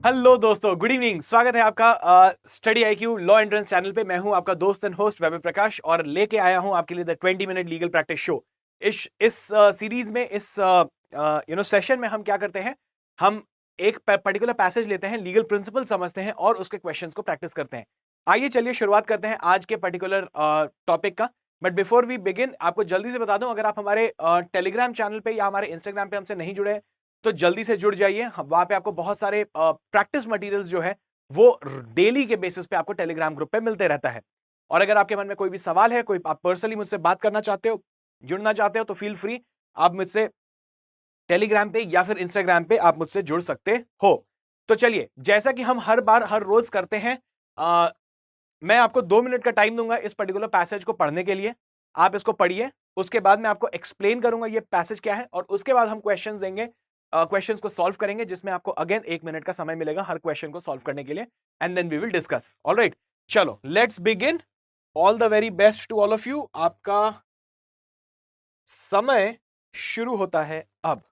Hello दोस्तों, good evening. स्वागत है आपका study IQ law entrance channel पे। मैं हूं आपका दोस्त एंड होस्ट वैभव प्रकाश और लेके आया हूं आपके लिए the 20 minute legal practice show. इस सीरीज में इस सेशन में हम क्या करते हैं, हम एक पर्टिकुलर पैसेज लेते हैं, लीगल प्रिंसिपल समझते हैं और उसके क्वेश्चंस को प्रैक्टिस करते हैं। आइए चलिए शुरुआत करते हैं आज के पर्टिकुलर टॉपिक का। बट बिफोर वी बिगिन, आपको जल्दी से बता दूं, अगर आप हमारे टेलीग्राम चैनल पे या हमारे इंस्टाग्राम पे हमसे नहीं जुड़े हैं तो जल्दी से जुड़ जाइए। वहां पे आपको बहुत सारे प्रैक्टिस मटेरियल्स जो है वो डेली के बेसिस पे आपको टेलीग्राम ग्रुप पे मिलते रहता है। और अगर आपके मन में कोई भी सवाल है, कोई आप पर्सनली मुझसे बात करना चाहते हो, जुड़ना चाहते हो, तो फील फ्री, आप मुझसे टेलीग्राम पे या फिर इंस्टाग्राम पे आप मुझसे जुड़ सकते हो। तो चलिए, जैसा कि हम हर बार हर रोज करते हैं, मैं आपको 2 मिनट का टाइम दूंगा इस पर्टिकुलर पैसेज को पढ़ने के लिए। आप इसको पढ़िए, उसके बाद मैं आपको एक्सप्लेन करूंगा ये पैसेज क्या है और उसके बाद हम क्वेश्चंस देंगे, क्वेश्चंस को सॉल्व करेंगे, जिसमें आपको अगेन 1 मिनट का समय मिलेगा हर क्वेश्चन को सॉल्व करने के लिए। And then we will discuss. Alright, चलो let's begin. All the very best to all of you. आपका समय शुरू होता है अब।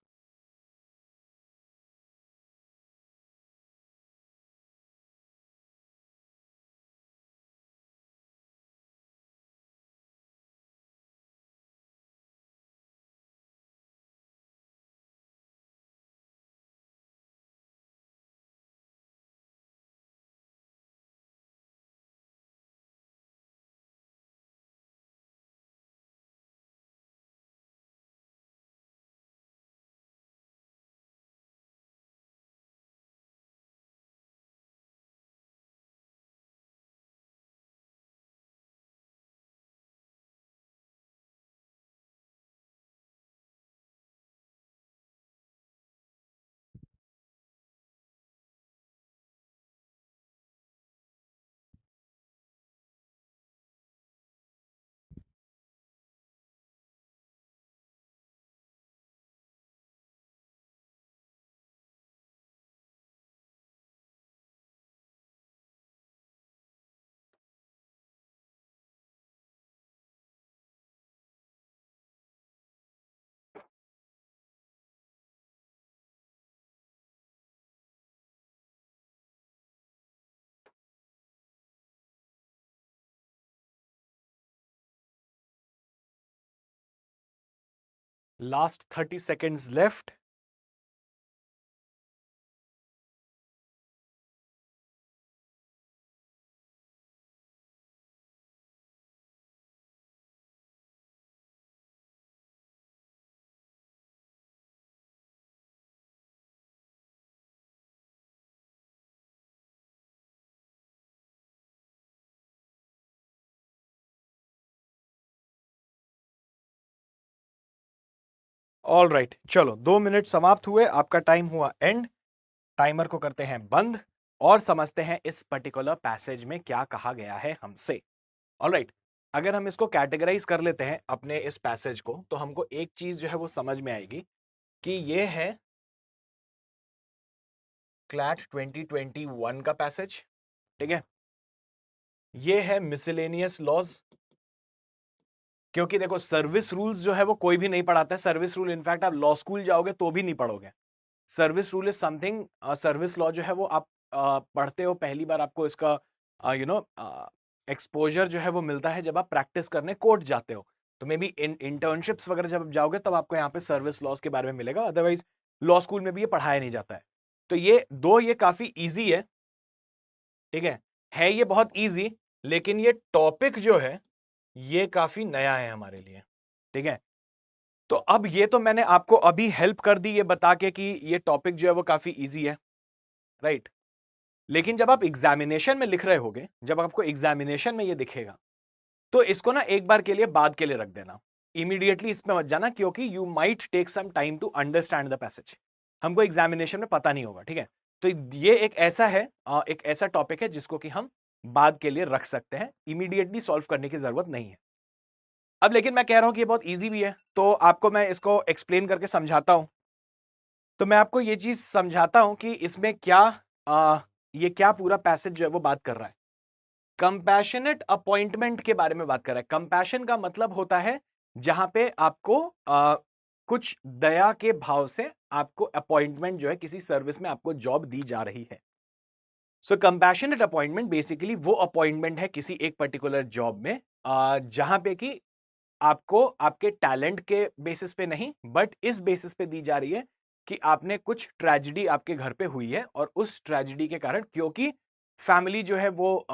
Last 30 seconds left. All right, चलो 2 मिनट समाप्त हुए, आपका टाइम हुआ एंड। टाइमर को करते हैं बंद और समझते हैं इस पर्टिकुलर पैसेज में क्या कहा गया है हमसे। ऑलराइट, अगर हम इसको कैटेगराइज कर लेते हैं अपने इस पैसेज को, तो हमको एक चीज जो है वो समझ में आएगी कि ये है क्लैट 2021 का पैसेज। ठीक है, ये है मिसलेनियस लॉज, क्योंकि देखो सर्विस रूल्स जो है वो कोई भी नहीं पढ़ाता है। सर्विस रूल इनफैक्ट आप लॉ स्कूल जाओगे तो भी नहीं पढ़ोगे। Service rule is something, service law जो है वो आप पढ़ते हो, पहली बार आपको इसका एक्सपोजर जो है वो मिलता है जब आप प्रैक्टिस करने कोर्ट जाते हो। तो मे बी इंटर्नशिप्स वगैरह जब आप जाओगे तब आपको यहाँ पे सर्विस लॉज के बारे में मिलेगा, अदरवाइज लॉ स्कूल में भी ये पढ़ाया नहीं जाता है। तो ये काफी ईजी है। ठीक है ये बहुत ईजी, लेकिन ये टॉपिक जो है ये काफी नया है हमारे लिए। ठीक है, तो अब ये तो मैंने आपको अभी हेल्प कर दी ये बता के कि ये टॉपिक जो है वो काफी इजी है, राइट। लेकिन जब आप एग्जामिनेशन में लिख रहे होगे, जब आपको एग्जामिनेशन में ये दिखेगा, तो इसको ना एक बार के लिए बाद के लिए रख देना। इमीडिएटली इसमें मत जाना, क्योंकि you might take some time to understand the passage. हमको एग्जामिनेशन में पता नहीं होगा। ठीक है, तो ये एक ऐसा है, एक ऐसा टॉपिक है जिसको कि हम बाद के लिए रख सकते हैं, इमीडिएटली सॉल्व करने की जरूरत नहीं है। अब लेकिन मैं कह रहा हूं कि ये बहुत ईजी भी है, तो आपको मैं इसको एक्सप्लेन करके समझाता हूं। तो मैं आपको ये चीज समझाता हूं कि इसमें क्या ये क्या पूरा पैसेज जो है वो बात कर रहा है। कंपैशनेट अपॉइंटमेंट के बारे में बात कर रहा है। कंपैशन का मतलब होता है जहां पे आपको कुछ दया के भाव से आपको अपॉइंटमेंट जो है, किसी सर्विस में आपको जॉब दी जा रही है। सो कंपैशनेट अपॉइंटमेंट बेसिकली वो अपॉइंटमेंट है किसी एक पर्टिकुलर जॉब में जहां पे कि आपको आपके टैलेंट के बेसिस पे नहीं बट इस बेसिस पे दी जा रही है कि आपने कुछ ट्रेजेडी आपके घर पे हुई है और उस ट्रेजेडी के कारण क्योंकि फैमिली जो है वो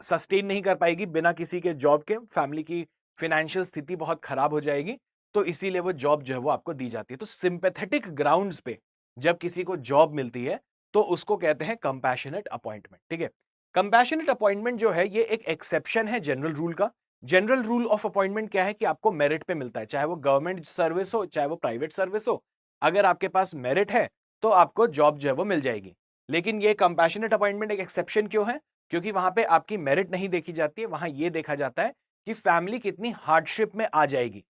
सस्टेन नहीं कर पाएगी बिना किसी के जॉब के, फैमिली की फाइनेंशियल स्थिति बहुत खराब हो जाएगी, तो इसीलिए वो जॉब जो है वो आपको दी जाती है। तो सिंपैथेटिक ग्राउंड्स पे जब किसी को जॉब मिलती है तो उसको कहते हैं कंपैशनेट अपॉइंटमेंट। ठीक है, कंपैशनेट अपॉइंटमेंट जो है ये एक एक्सेप्शन है जनरल रूल का। जनरल रूल ऑफ अपॉइंटमेंट क्या है कि आपको मेरिट पे मिलता है, चाहे वो गवर्नमेंट सर्विस हो चाहे वो प्राइवेट सर्विस हो। अगर आपके पास मेरिट है तो आपको जॉब जो है वो मिल जाएगी। लेकिन ये कंपैशनेट अपॉइंटमेंट एक एक्सेप्शन क्यों है? क्योंकि वहां पे आपकी मेरिट नहीं देखी जाती है, वहां ये देखा जाता है कि फैमिली कितनी हार्डशिप में आ जाएगी।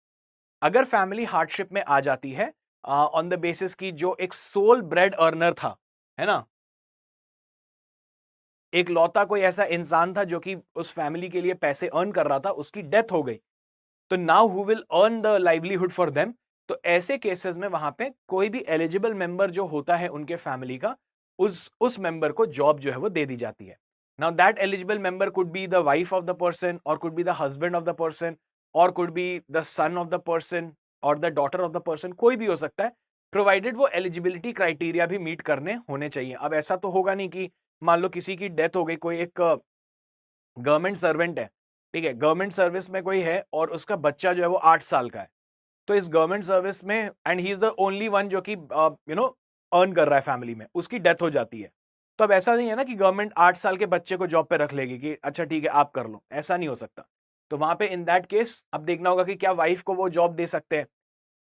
अगर फैमिली हार्डशिप में आ जाती है ऑन द बेसिस की जो एक सोल ब्रेड अर्नर था, है ना, एक लौता कोई ऐसा इंसान था जो कि उस फैमिली के लिए पैसे अर्न कर रहा था, उसकी डेथ हो गई, तो now who will earn the livelihood for them? तो ऐसे केसेस में वहां पे कोई भी एलिजिबल मेंबर जो होता है उनके फैमिली का, उस मेंबर को जॉब जो है वो दे दी जाती है। Now that eligible member could be the wife of the person or could be the husband of the person or could be the son of the person or the daughter of the person, कोई भी हो सकता है, provided वो eligibility criteria भी meet करने होने चाहिए। अब ऐसा तो होगा नहीं कि मान लो किसी की डेथ हो गई, कोई एक गवर्नमेंट सर्वेंट है, ठीक है, गवर्नमेंट सर्विस में कोई है और उसका बच्चा जो है वो 8 साल का है, तो इस गवर्नमेंट सर्विस में and he is the only one जो कि अर्न कर रहा है फैमिली में, उसकी डेथ हो जाती है। तो अब ऐसा नहीं है ना कि गवर्नमेंट 8 साल के बच्चे को जॉब पे रख लेगी कि अच्छा ठीक है आप कर लो, ऐसा नहीं हो सकता। तो वहां पे इन दैट केस अब देखना होगा कि क्या वाइफ को वो जॉब दे सकते हैं।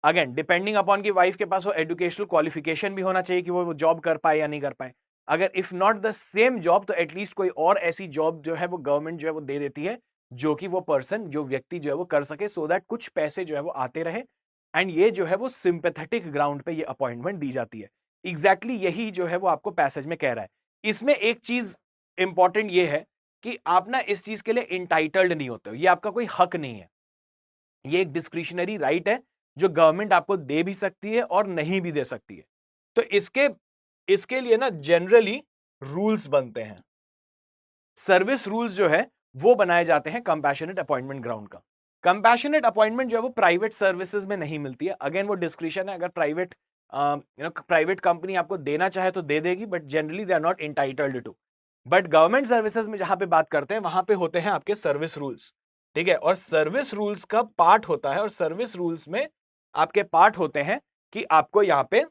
अगेन डिपेंडिंग अपॉन कि वाइफ के पास वो एजुकेशनल क्वालिफिकेशन भी होना चाहिए कि वो जॉब कर पाए या नहीं कर पाए। अगर if not the same job तो एटलीस्ट कोई और ऐसी जॉब जो है वो गवर्नमेंट जो है वो दे देती है जो कि वो पर्सन जो व्यक्ति जो है वो कर सके, सो दैट कुछ पैसे जो है वो आते रहे। एंड ये जो है वो सिंपैथेटिक ग्राउंड पे ये अपॉइंटमेंट दी जाती है। एग्जैक्टली यही जो है वो आपको पैसेज में कह रहा है। इसमें एक चीज इंपॉर्टेंट ये है कि आप ना इस चीज के लिए इंटाइटल्ड नहीं होते हो, ये आपका कोई हक नहीं है, ये एक डिस्क्रिशनरी राइट है जो गवर्नमेंट आपको दे भी सकती है और नहीं भी दे सकती है। तो इसके लिए ना जनरली रूल्स बनते हैं, सर्विस रूल्स जो है वो बनाए जाते हैं कंपैशनेट अपॉइंटमेंट ग्राउंड का। कंपैशनेट अपॉइंटमेंट जो है वो प्राइवेट सर्विसेज में नहीं मिलती है, अगेन वो डिस्क्रिशन है, अगर प्राइवेट कंपनी आपको देना चाहे तो दे देगी, but generally they are not entitled to. But government services में जहां पे बात करते हैं वहां पे होते हैं आपके सर्विस रूल्स, ठीक है, और सर्विस रूल्स का पार्ट होता है, और सर्विस रूल्स में आपके पार्ट होते हैं कि आपको यहां पे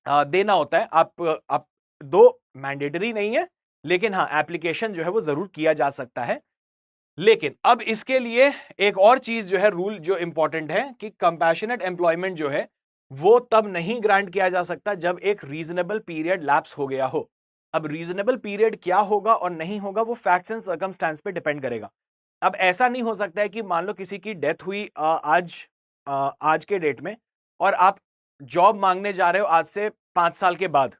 देना होता है। आप दो मैंडेटरी नहीं है, लेकिन हाँ एप्लीकेशन जो है वो जरूर किया जा सकता है। लेकिन अब इसके लिए एक और चीज जो है रूल जो इंपॉर्टेंट है कि कंपैशनेट एम्प्लॉयमेंट जो है वो तब नहीं ग्रांट किया जा सकता जब एक रीजनेबल पीरियड लैप्स हो गया हो। अब रीजनेबल पीरियड क्या होगा और नहीं होगा वो फैक्ट्स एंड सर्कमस्टेंस पे डिपेंड करेगा। अब ऐसा नहीं हो सकता है कि मान लो किसी की डेथ हुई आज के डेट में और आप जॉब मांगने जा रहे हो आज से 5 साल के बाद,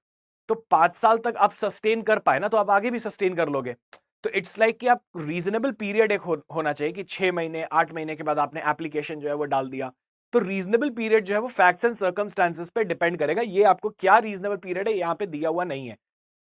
तो 5 साल तक आप सस्टेन कर पाए ना तो आप आगे भी सस्टेन कर लोगे। तो इट्स लाइक कि आप रीजनेबल पीरियड एक होना चाहिए कि 6 महीने 8 महीने के बाद आपने एप्लीकेशन जो है वो डाल दिया। तो रीजनेबल पीरियड जो है वो फैक्ट्स एंड सर्कमस्टांसेस पे डिपेंड करेगा, ये आपको क्या रीजनेबल पीरियड है यहाँ पे दिया हुआ नहीं है,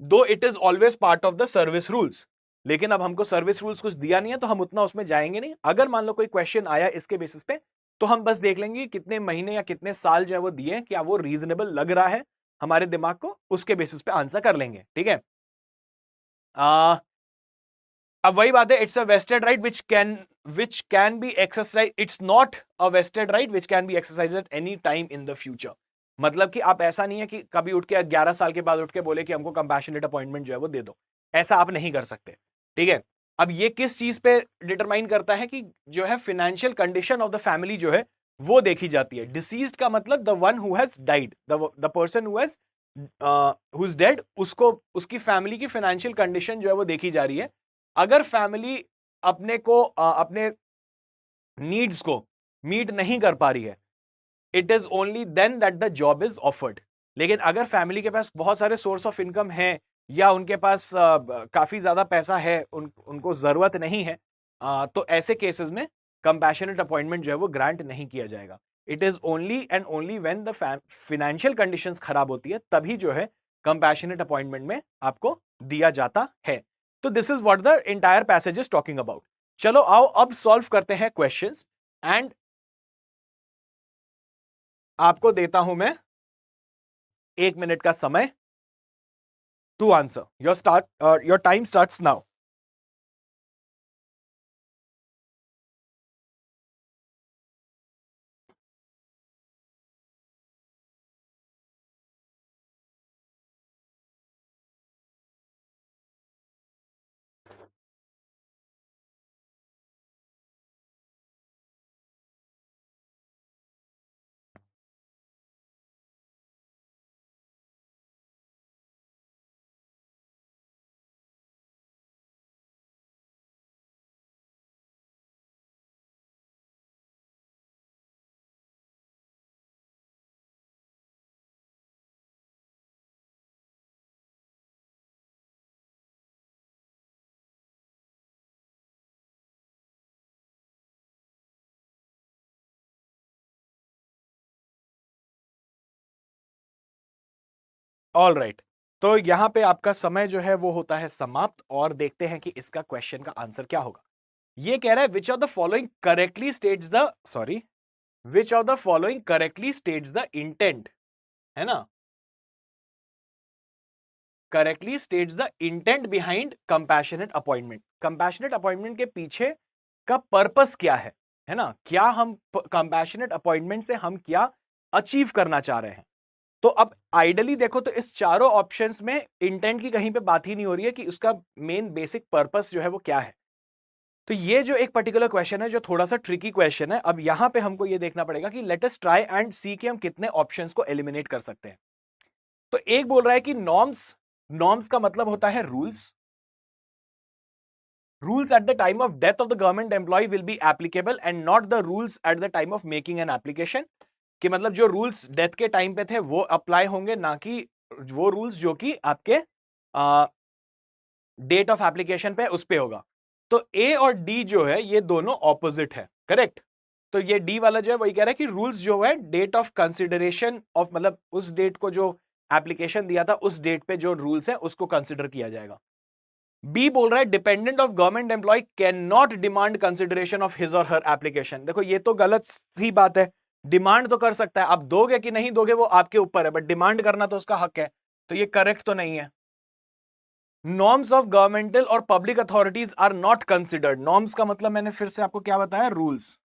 दो it is always part of the service rules. लेकिन अब हमको सर्विस रूल्स कुछ दिया नहीं है तो हम उतना उसमें जाएंगे नहीं। अगर मान लो कोई क्वेश्चन आया इसके बेसिस पे तो हम बस देख लेंगे कितने महीने या कितने साल जो है वो दिए, क्या वो रीजनेबल लग रहा है हमारे दिमाग को, उसके बेसिस पे आंसर कर लेंगे, ठीक है। अब वही बात है, it's a vested right which can be exercise, it's not a vested right which can be exercise at any time in the future. मतलब कि आप ऐसा नहीं है कि कभी उठ के 11 साल के बाद उठ के बोले कि हमको कंपैशनेट अपॉइंटमेंट जो है वो दे दो, ऐसा आप नहीं कर सकते, ठीक है। अब ये किस चीज पे डिटरमाइन करता है कि जो है financial condition of the family जो है वो देखी जाती है। डिसीज्ड का मतलब the one who has died, the person who is dead, उसको उसकी फैमिली की फाइनेंशियल कंडीशन जो है वो देखी जा रही है। अगर फैमिली अपने नीड्स को मीट नहीं कर पा रही है, it is only then that the job is offered. लेकिन अगर फैमिली के पास बहुत सारे सोर्स ऑफ इनकम है या उनके पास काफी ज्यादा पैसा है, उनको जरूरत नहीं है, तो ऐसे केसेस में कंपैशनेट अपॉइंटमेंट जो है वो ग्रांट नहीं किया जाएगा। It is only and only when the financial conditions खराब होती है तभी जो है कंपैशनेट अपॉइंटमेंट में आपको दिया जाता है। तो this is what the entire passage is talking about. चलो आओ अब सॉल्व करते हैं क्वेश्चंस एंड आपको देता हूं मैं 1 मिनट का समय to answer. Your time starts now. All right, तो यहां पे आपका समय जो है वो होता है समाप्त और देखते हैं कि इसका क्वेश्चन का आंसर क्या होगा। ये कह रहा है which of the following correctly states the sorry which of the following correctly states the intent, है ना, correctly states the intent behind compassionate appointment. Compassionate appointment के पीछे का पर्पस क्या है ना, क्या हम कंपैशनेट अपॉइंटमेंट से हम क्या अचीव करना चाह रहे हैं। तो अब आइडली देखो तो इस चारों ऑप्शंस में इंटेंट की कहीं पे बात ही नहीं हो रही है कि उसका मेन बेसिक पर्पस जो है वो क्या है। तो ये जो एक पर्टिकुलर क्वेश्चन है जो थोड़ा सा ट्रिकी क्वेश्चन है, अब यहां पे हमको ये देखना पड़ेगा कि लेट अस ट्राई एंड सी कि हम कितने ऑप्शंस को एलिमिनेट कर सकते हैं। तो एक बोल रहा है कि नॉर्म्स, नॉर्म्स का मतलब होता है rules. Rules at the time of death of the government employee will be applicable and not the rules at the time of making an application. कि मतलब जो रूल्स डेथ के टाइम पे थे वो अप्लाई होंगे, ना कि वो रूल्स जो कि आपके डेट ऑफ एप्लीकेशन पे उस पे होगा। तो ए और डी जो है ये दोनों ऑपोजिट है, करेक्ट। तो ये डी वाला जो है वही कह रहा है कि रूल्स जो है डेट ऑफ कंसिडरेशन ऑफ, मतलब उस डेट को जो एप्लीकेशन दिया था उस डेट पे जो रूल्स है उसको कंसिडर किया जाएगा। बी बोल रहा है dependent of government employee can not demand consideration of his or her application. देखो ये तो गलत सी बात है, डिमांड तो कर सकता है, आप दोगे कि नहीं दोगे वो आपके ऊपर है, बट डिमांड करना तो उसका हक है। तो ये करेक्ट तो नहीं है। Norms of governmental or public authorities are not considered. Norms का मतलब मैंने फिर से आपको क्या बताया, रूल्स।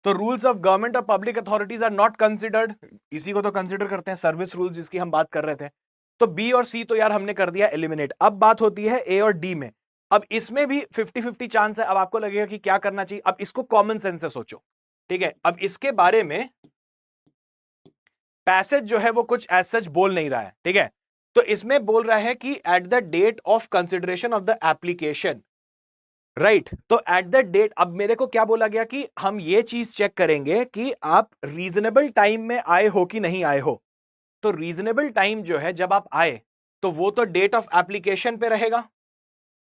तो rules of government or public authorities are not considered, इसी को तो कंसिडर करते हैं सर्विस रूल्स जिसकी हम बात कर रहे थे। तो बी और सी तो यार हमने कर दिया एलिमिनेट। अब बात होती है ए और डी में। अब इसमें भी 50-50 चांस है। अब आपको लगेगा कि क्या करना चाहिए, अब इसको कॉमन सेंस से सोचो, ठीक है। अब इसके बारे में पैसेज जो है वो कुछ एज सच बोल नहीं रहा है, ठीक है। तो इसमें बोल रहा है कि at the date of consideration of the application, right. तो एट द डेट, अब मेरे को क्या बोला गया कि हम ये चीज चेक करेंगे कि आप रीजनेबल टाइम में आए हो कि नहीं आए हो। तो रीजनेबल टाइम जो है जब आप आए तो वो तो डेट ऑफ एप्लीकेशन पे रहेगा,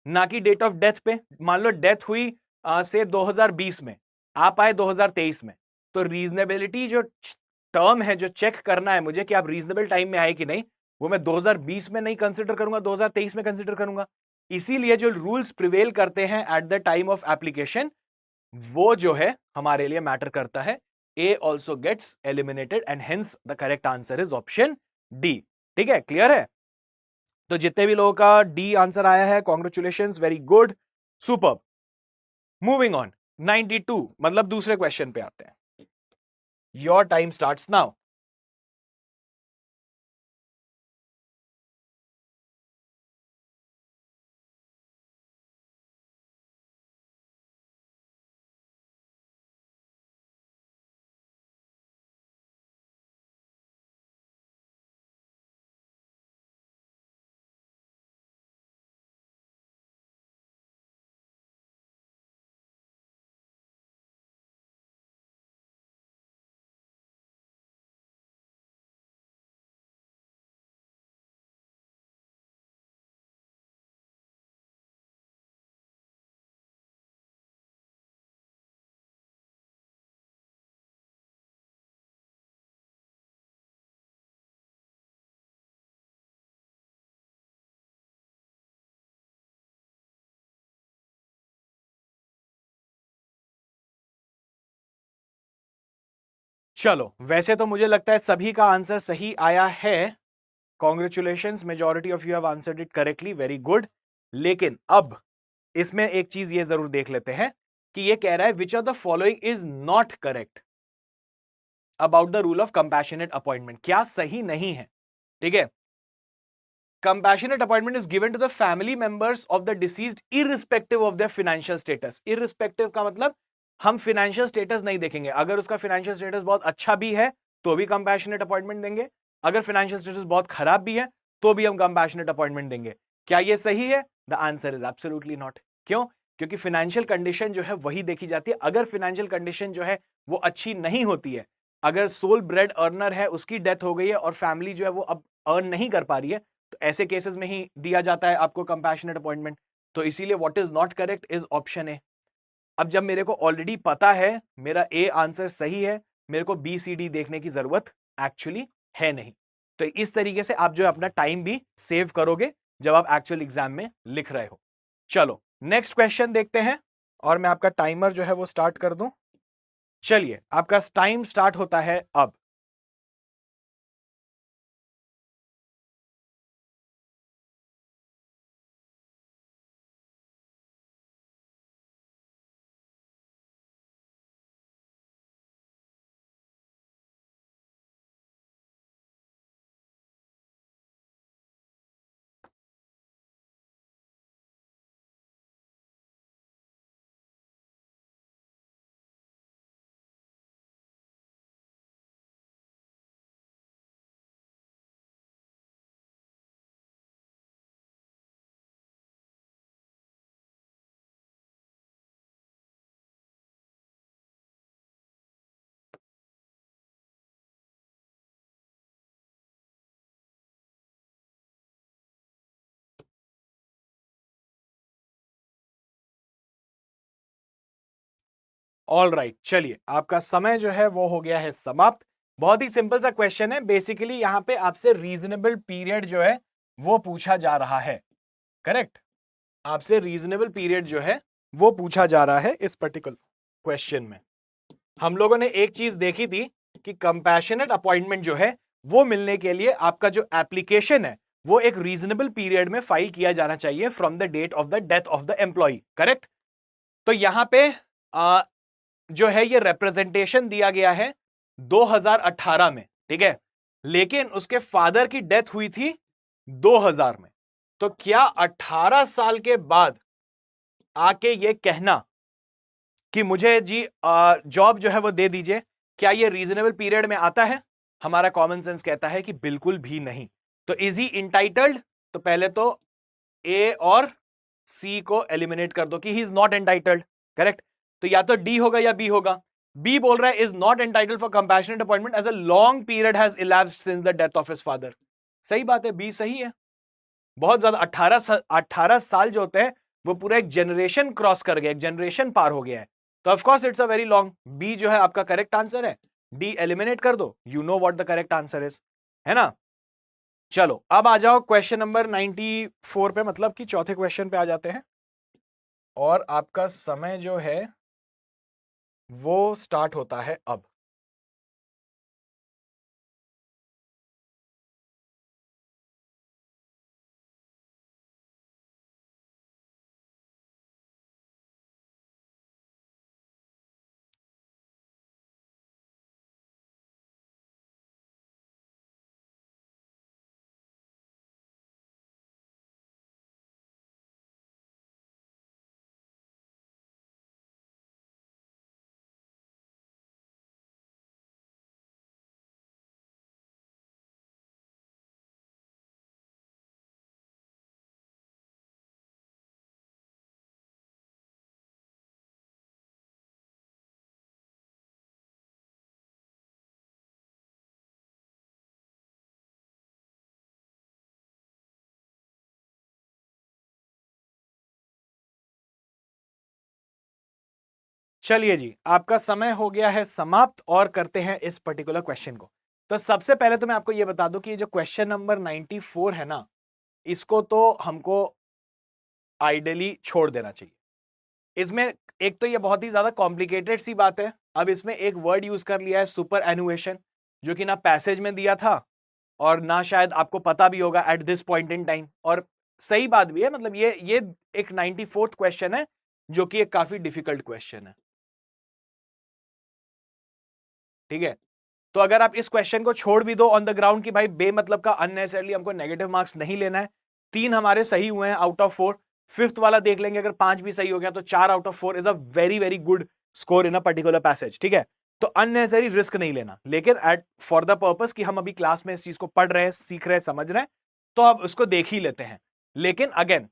ना कि डेट ऑफ डेथ पे। मान लो डेथ हुई से 2020 में, आप आए 2023 में, तो रीजनेबिलिटी जो टर्म है जो चेक करना है मुझे कि आप रीजनेबल टाइम में आए कि नहीं, वो मैं 2020 में नहीं कंसिडर करूंगा, 2023 में कंसिडर करूंगा। इसीलिए जो रूल्स प्रिवेल करते हैं at the time of application वो जो है हमारे लिए मैटर करता है। A also gets eliminated and hence the correct answer is option D. ठीक है, क्लियर है। तो जितने भी लोगों का डी आंसर आया है, congratulations, very good, super. Moving on, 92, मतलब दूसरे क्वेश्चन पे आते हैं। Your time starts now. चलो, वैसे तो मुझे लगता है सभी का आंसर सही आया है। Congratulations, majority of you have answered it correctly, very good. लेकिन अब इसमें एक चीज ये जरूर देख लेते हैं कि ये कह रहा है which of the following is not correct about the rule of compassionate appointment. क्या सही नहीं है? ठीक है, compassionate appointment is given to the family members of the deceased irrespective of their financial status. Irrespective का मतलब हम फाइनेंशियल स्टेटस नहीं देखेंगे, अगर उसका फाइनेंशियल स्टेटस बहुत अच्छा भी है तो भी कंपैशनेट अपॉइंटमेंट देंगे, अगर फाइनेंशियल स्टेटस बहुत खराब भी है तो भी हम कंपैशनेट अपॉइंटमेंट देंगे। क्या ये सही है? The answer is absolutely not. क्यों? क्योंकि फाइनेंशियल कंडीशन जो है वही देखी जाती है। अगर फाइनेंशियल कंडीशन जो है वो अच्छी नहीं होती है, अगर सोल ब्रेड अर्नर है, उसकी डेथ हो गई है और फैमिली जो है वो अब अर्न नहीं कर पा रही है, तो ऐसे केसेस में ही दिया जाता है आपको कंपैशनेट अपॉइंटमेंट। तो इसीलिए what is not correct is option A. अब जब मेरे को ऑलरेडी पता है मेरा ए आंसर सही है, मेरे को बी सी डी देखने की जरूरत एक्चुअली है नहीं। तो इस तरीके से आप जो है अपना टाइम भी सेव करोगे जब आप एक्चुअल एग्जाम में लिख रहे हो। चलो नेक्स्ट क्वेश्चन देखते हैं और मैं आपका टाइमर जो है वो स्टार्ट कर दूं। चलिए, आपका टाइम स्टार्ट होता है अब। ऑल राइट, चलिए आपका समय जो है वो हो गया है समाप्त। बहुत ही सिंपल सा क्वेश्चन है, बेसिकली यहां पे आपसे रीजनेबल पीरियड जो है वो पूछा जा रहा है। करेक्ट, आपसे रीजनेबल पीरियड जो है वो पूछा जा रहा है इस पर्टिकुलर क्वेश्चन में। हम लोगों ने एक चीज देखी थी कि कंपैशनेट अपॉइंटमेंट जो है वो मिलने के लिए आपका जो एप्लीकेशन है वो एक रीजनेबल पीरियड में फाइल किया जाना चाहिए from the date of the death of the employee. Correct, तो यहां पे जो है ये रिप्रेजेंटेशन दिया गया है 2018 में, ठीक है, लेकिन उसके फादर की डेथ हुई थी 2000 में। तो क्या 18 साल के बाद आके ये कहना कि मुझे जी जॉब जो है वो दे दीजिए, क्या ये रीजनेबल पीरियड में आता है? हमारा कॉमन सेंस कहता है कि बिल्कुल भी नहीं। तो इज ही इंटाइटल्ड? तो पहले तो ए और सी को एलिमिनेट कर दो कि he is not entitled. Correct, तो या तो डी होगा या बी होगा। बी बोल रहा है is not entitled for compassionate appointment as a long period has elapsed since the death of his father. सही बात है, बी सही है। बहुत ज्यादा 18 साल जो होते हैं वो पूरा एक जनरेशन क्रॉस कर गया, एक जनरेशन पार हो गया है। तो of course it's a very long. B जो है आपका करेक्ट आंसर है। डी एलिमिनेट कर दो, you know what the correct answer is, है ना। चलो अब आ जाओ क्वेश्चन नंबर 94 पे, मतलब कि चौथे क्वेश्चन पे आ जाते हैं और आपका समय जो है वो स्टार्ट होता है अब। चलिए जी, आपका समय हो गया है समाप्त और करते हैं इस पर्टिकुलर क्वेश्चन को। तो सबसे पहले तो मैं आपको यह बता दूं कि ये जो क्वेश्चन नंबर 94 है ना, इसको तो हमको आइडियली छोड़ देना चाहिए। इसमें एक तो ये बहुत ही ज्यादा कॉम्प्लिकेटेड सी बात है, अब इसमें एक वर्ड यूज कर लिया है सुपर एनुएशन, जो कि ना पैसेज में दिया था और ना शायद आपको पता भी होगा at this point in time. और सही बात भी है, मतलब ये एक 94th क्वेश्चन है जो कि एक काफी डिफिकल्ट क्वेश्चन है। ठीक है, तो अगर आप इस क्वेश्चन को छोड़ भी दो ऑन द ग्राउंड कि भाई बेमतलब का अननेसेसरली हमको नेगेटिव मार्क्स नहीं लेना है, 3 हमारे सही हुए हैं आउट ऑफ 4, फिफ्थ वाला देख लेंगे, अगर 5 भी सही हो गया तो 4 out of 4 is a very very good score in a particular passage. ठीक है, तो अननेसेसरी रिस्क नहीं लेना, लेकिन एट फॉर द पर्पस कि हम अभी क्लास में इस चीज को पढ़ रहे हैं, सीख रहे हैं, समझ रहे हैं, तो अब उसको देख ही लेते हैं। लेकिन अगेन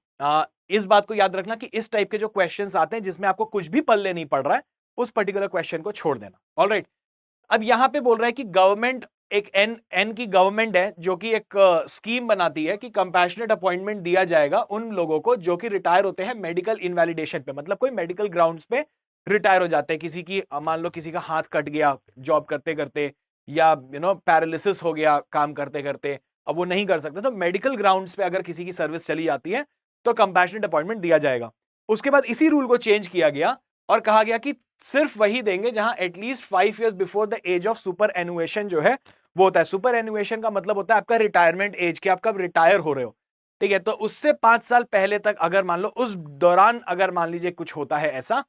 इस बात को याद रखना कि इस टाइप के जो क्वेश्चंस आते हैं जिसमें आपको कुछ भी पल्ले नहीं पड़ रहा है, उस पर्टिकुलर क्वेश्चन को छोड़ देना। ऑलराइट, अब यहां पे बोल रहा है कि गवर्नमेंट एक एन की गवर्नमेंट है जो कि एक स्कीम बनाती है कि कंपैशनेट अपॉइंटमेंट दिया जाएगा उन लोगों को जो कि रिटायर होते हैं मेडिकल इनवैलिडेशन पे, मतलब कोई मेडिकल ग्राउंड्स पे रिटायर हो जाते हैं। किसी की मान लो किसी का हाथ कट गया जॉब करते करते, या पैरालिसिस हो गया काम करते करते, अब वो नहीं कर सकते, तो मेडिकल ग्राउंड्स पे अगर किसी की सर्विस चली जाती है तो कंपैशनेट अपॉइंटमेंट दिया जाएगा। उसके बाद इसी रूल को चेंज किया गया और कहा गया कि सिर्फ वही देंगे जहां at least 5 years before the age of superannuation जो है वो होता है। सुपर एनुएशन का मतलब होता है आपका रिटायरमेंट एज, कि आप कब रिटायर हो रहे हो। ठीक है, तो उससे 5 साल पहले तक अगर मान लो उस दौरान अगर मान लीजिए कुछ होता है ऐसा,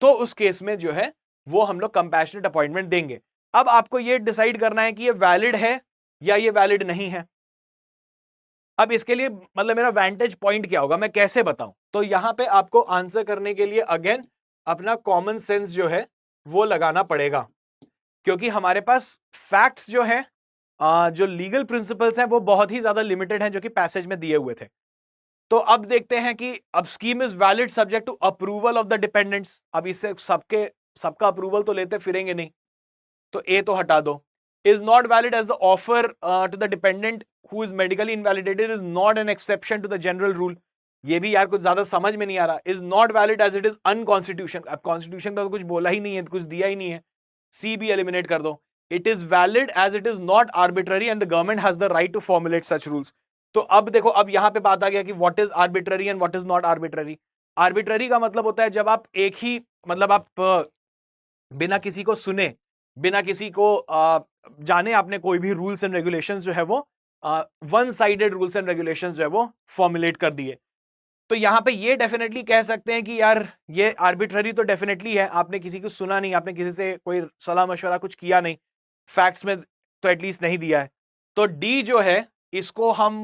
तो उस केस में जो है वो हम लोग कंपैशनेट अपॉइंटमेंट देंगे। अब आपको ये डिसाइड करना है कि ये वैलिड है या ये वैलिड नहीं है। अब इसके लिए मतलब मेरा वेंटेज पॉइंट क्या होगा, मैं कैसे बताऊं, तो यहां पे आपको आंसर करने के लिए अगेन अपना कॉमन सेंस जो है वो लगाना पड़ेगा, क्योंकि हमारे पास फैक्ट्स जो है जो लीगल प्रिंसिपल्स हैं वो बहुत ही ज्यादा लिमिटेड हैं जो कि पैसेज में दिए हुए थे। तो अब देखते हैं कि अब scheme is valid subject to approval of the dependents. अब इससे सबका अप्रूवल तो लेते फिरेंगे नहीं, तो ए तो हटा दो। Is not valid as the offer to the dependent who is medically invalidated is not an exception to the general rule. ये भी यार कुछ ज्यादा समझ में नहीं आ रहा। Is not valid as it is unconstitution, अब कॉन्स्टिट्यूशन का तो कुछ बोला ही नहीं है, कुछ दिया ही नहीं है, सी भी एलिमिनेट कर दो। It is valid as it is not arbitrary and the government has the right to formulate such rules. तो अब देखो, अब यहां पे बात आ गया कि what is arbitrary and what is not arbitrary. Arbitrary का मतलब होता है जब आप एक ही मतलब आप बिना किसी को सुने, बिना किसी को जाने आपने कोई भी रूल्स एंड रेगुलेशंस जो है वो one sided rules and regulations जो है वो फॉर्मुलेट कर दिए। तो यहां पे ये डेफिनेटली कह सकते हैं कि यार ये आर्बिट्ररी तो डेफिनेटली है, आपने किसी को सुना नहीं, आपने किसी से कोई सलाह मशवरा कुछ किया नहीं, फैक्ट्स में तो एटलीस्ट नहीं दिया है। तो डी जो है इसको हम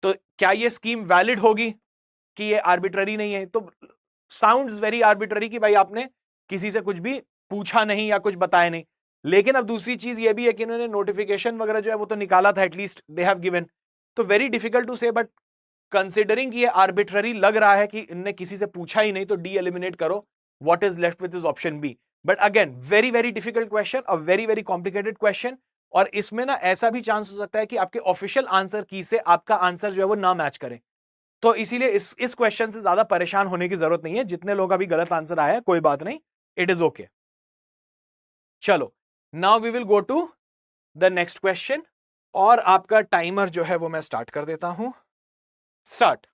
तो क्या ये स्कीम वैलिड होगी कि ये आर्बिट्ररी नहीं है? तो साउंड्स वेरी आर्बिट्ररी कि भाई आपने किसी से कुछ भी पूछा नहीं या कुछ बताया नहीं। लेकिन अब दूसरी चीज ये भी है कि इन्होंने नोटिफिकेशन वगैरह जो है वो तो निकाला था, एटलीस्ट दे हैव गिवन। तो वेरी डिफिकल्ट टू से, बट कंसिडरिंग ये आर्बिट्ररी लग रहा है कि इनने किसी से पूछा ही नहीं, तो डी एलिमिनेट करो, what is left with is option B. But again very very difficult question, a very very complicated question, और इसमें ना ऐसा भी चांस हो सकता है कि आपके ऑफिशियल आंसर की से आपका आंसर जो है वो ना मैच करे। तो इसीलिए इस क्वेश्चन से ज्यादा परेशान होने की जरूरत नहीं है। जितने लोग अभी गलत आंसर आया है कोई बात नहीं, इट इज ओके। चलो, now we will go to the next question, और आपका टाइमर जो है वो मैं स्टार्ट कर देता हूं। स्टार्ट।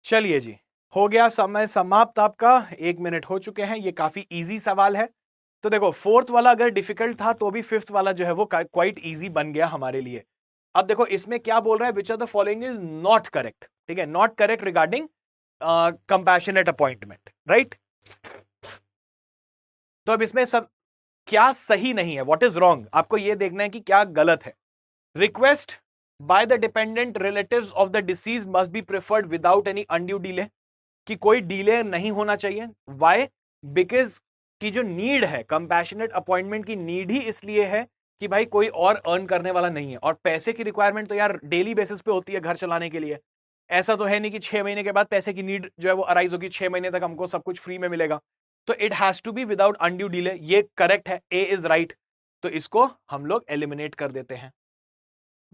चलिए जी, हो गया समय समाप्त आपका, 1 मिनट हो चुके हैं। ये काफी इजी सवाल है। तो देखो, फोर्थ वाला अगर डिफिकल्ट था तो भी फिफ्थ वाला जो है वो क्वाइट इजी बन गया हमारे लिए। अब देखो इसमें क्या बोल रहा है, which are the following is not correct. ठीक है, not correct regarding compassionate appointment, right. तो अब इसमें सब क्या सही नहीं है, व्हाट इज रॉन्ग, आपको ये देखना है कि क्या गलत है। Request by the dependent relatives of the disease must be preferred without any undue delay, कि कोई डिले नहीं होना चाहिए. वाई? बिकॉज की जो नीड है, कंपैशनेट अपॉइंटमेंट की नीड ही इसलिए है कि भाई कोई और अर्न करने वाला नहीं है, और पैसे की रिक्वायरमेंट तो यार डेली बेसिस पे होती है घर चलाने के लिए. ऐसा तो है नहीं कि 6 महीने के बाद पैसे की नीड जो है वो अराइज होगी, 6 महीने तक हमको सब कुछ फ्री में मिलेगा. तो it has to be without undue delay. ये करेक्ट है, ए इज राइट. तो इसको हम लोग एलिमिनेट कर देते हैं.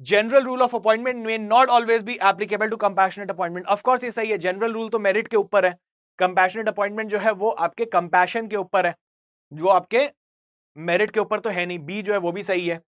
जनरल रूल ऑफ अपॉइंटमेंट में not always be applicable to compassionate appointment. Of course ये सही है, जनरल रूल तो मेरिट के ऊपर है, कंपैशनेट अपॉइंटमेंट जो है वो आपके कंपैशन के ऊपर है, जो आपके मेरिट के ऊपर तो है नहीं. बी जो है वो भी सही है.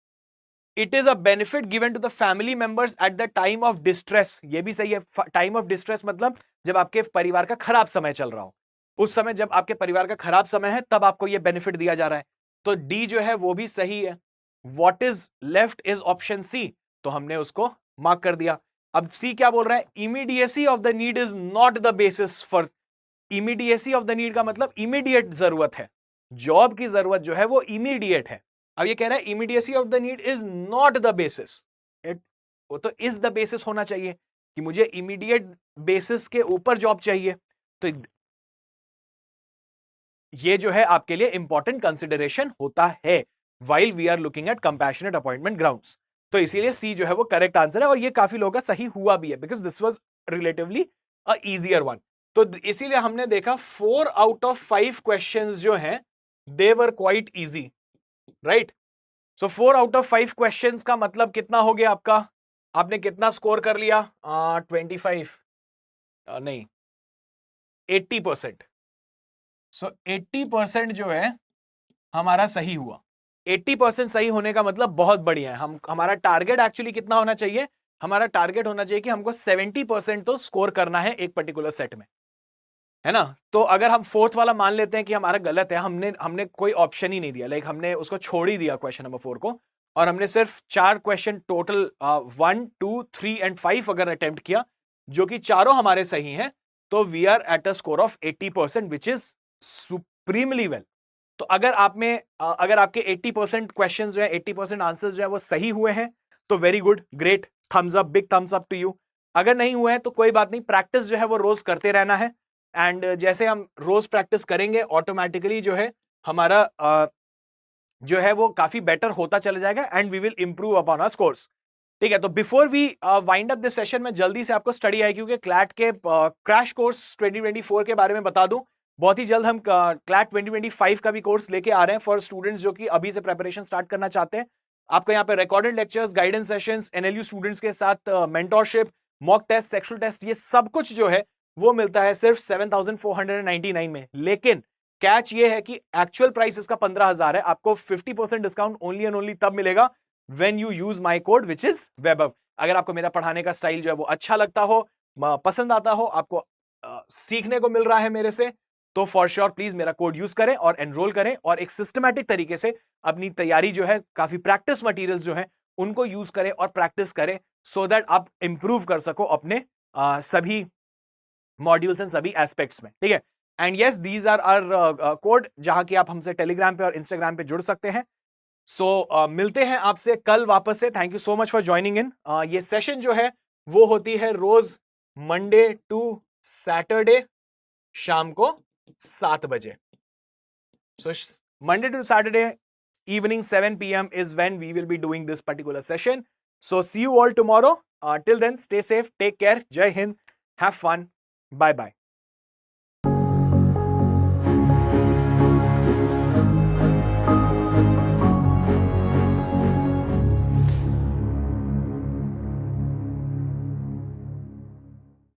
It is a benefit given to the family members at the time of distress. ये भी सही है. टाइम ऑफ डिस्ट्रेस मतलब जब आपके परिवार का खराब समय चल रहा हो, उस समय जब आपके परिवार का खराब समय है तब आपको यह बेनिफिट दिया जा रहा है. तो डी जो है वो भी सही है. What is left is option C, तो हमने उसको मार्क कर दिया. अब सी क्या बोल रहा है? Immediacy of the need is not the basis for. Immediacy of the need का मतलब इमीडिएट जरूरत है, जॉब की जरूरत जो है वो इमीडिएट है. अब ये कह रहा है immediacy of the need is not the basis. वो तो इज द बेसिस होना चाहिए कि मुझे इमीडिएट बेसिस के ऊपर जॉब चाहिए. तो ये जो है आपके लिए इंपॉर्टेंट कंसिडरेशन होता है while we are looking at compassionate appointment grounds. तो इसीलिए सी जो है वो करेक्ट आंसर है, और ये काफी लोगों का सही हुआ भी है, because this was relatively a easier one. तो इसीलिए हमने देखा 4 आउट ऑफ 5 क्वेश्चंस जो हैं they were quite easy, right. So 4 out of 5 questions का मतलब कितना हो गया आपका? आपने कितना स्कोर कर लिया? 25 नहीं 80%. सो 80% जो है हमारा सही हुआ. 80% सही होने का मतलब बहुत बढ़िया है. हमारा टारगेट एक्चुअली कितना होना चाहिए? हमारा टारगेट होना चाहिए कि हमको 70% तो स्कोर करना है एक पर्टिकुलर सेट में, है ना. तो अगर हम फोर्थ वाला मान लेते हैं कि हमारा गलत है, हमने कोई ऑप्शन ही नहीं दिया, लाइक हमने उसको छोड़ ही दिया क्वेश्चन नंबर 4 को, और हमने सिर्फ 4 क्वेश्चन टोटल 1, 2, 3 एंड 5 अगर अटेम्प्ट किया, जो कि चारों हमारे सही हैं, तो we are at a score of 80%, which is supremely well. तो अगर आपके 80% क्वेश्चंस जो है, 80% आंसर्स जो है वो सही हुए हैं, तो very good, great, thumbs up, big thumbs up to you. अगर नहीं हुए हैं तो कोई बात नहीं, प्रैक्टिस जो है वो रोज करते रहना है. एंड जैसे हम रोज प्रैक्टिस करेंगे ऑटोमेटिकली जो है हमारा जो है वो काफी बेटर होता चला जाएगा, and we will improve upon our scores. ठीक है. तो before we wind up this session में जल्दी से आपको स्टडी आईक्यू के क्लैट के क्रैश कोर्स 2024 के बारे में बता दूं. बहुत ही जल्द हम क्लैट 2025 का भी कोर्स लेके आ रहे हैं फॉर स्टूडेंट्स जो कि अभी से प्रिपरेशन स्टार्ट करना चाहते हैं. आपको यहाँ पे recorded lectures, guidance sessions, NLU students के साथ mentorship, mock test, sectional test, ये सब कुछ जो है वो मिलता है सिर्फ 7,499 में. लेकिन कैच ये है कि एक्चुअल प्राइस इसका 15,000 है. आपको 50% डिस्काउंट ओनली एंड ओनली तब मिलेगा when you use my code which is webup. अगर आपको मेरा पढ़ाने का स्टाइल जो है वो अच्छा लगता हो, पसंद आता हो, आपको सीखने को मिल रहा है मेरे से, तो फॉर श्योर प्लीज मेरा कोड यूज करें और एनरोल करें, और एक सिस्टमैटिक तरीके से अपनी तैयारी जो है, काफी प्रैक्टिस मटेरियल्स जो है उनको यूज करें और प्रैक्टिस करें, सो दैट आप इंप्रूव कर सको अपने सभी मॉड्यूल्स एंड सभी एस्पेक्ट्स में. ठीक है. And yes, these are our code, जहां की आप हमसे टेलीग्राम पे और इंस्टाग्राम पे जुड़ सकते हैं. सो मिलते हैं आपसे कल वापस से. Thank you so much for joining in. ये सेशन जो है वो होती है रोज मंडे टू सैटरडे शाम को 7 बजे. So Monday to Saturday evening 7 p.m. is when we will be doing this particular session. So see you all tomorrow. Till then, stay safe, take care. Jai Hind. Have fun. Bye bye.